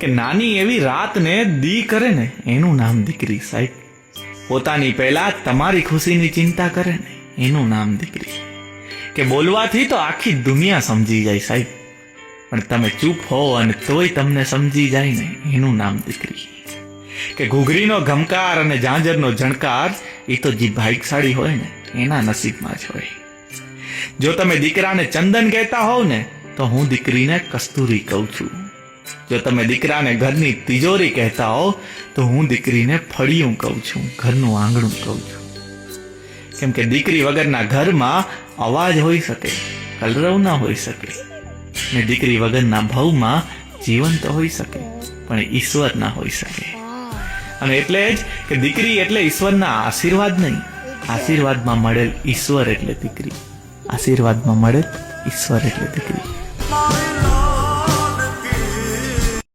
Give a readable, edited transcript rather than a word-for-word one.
કે નાની એવી રાતને દી કરે ને એનું નામ દીકરી સાહેબ. પોતાની પહેલા તમારી ખુશીની ચિંતા કરે ને એનું નામ દીકરી. કે બોલવાથી તો આખી દુનિયા સમજી જાય સાહેબ, પણ તમે ચૂપ હો અને તોય તમને સમજી જાય ને એનું નામ દીકરી. કે ઘૂઘરીનો ઘમકાર અને ઝાંઝરનો ઝણકાર એ તો જે ભાગ્યશાળી હોય ને એના નસીબમાં જ હોય. જો તમે દીકરાને ચંદન કહેતા હોવ ને તો હું દીકરીને કસ્તુરી કહું છું. જો તમે દીકરાને ઘરની તિજોરી કહેતા હો તો હું દીકરીને ફળિયું કહું છું, ઘરનું આંગણું કહું છું. કેમ કે દીકરી વગરના ઘરમાં અવાજ હોઈ શકે, કલરવ ના હોઈ શકે, ને દીકરી વગરના ભવમાં જીવન તો હોઈ શકે પણ ઈશ્વર ના હોઈ શકે. અને એટલે જ કે દીકરી એટલે ઈશ્વરના આશીર્વાદ નહીં, આશીર્વાદમાં મળેલ ઈશ્વર એટલે દીકરી. આશીર્વાદમાં મળેલ ઈશ્વર એટલે દીકરી.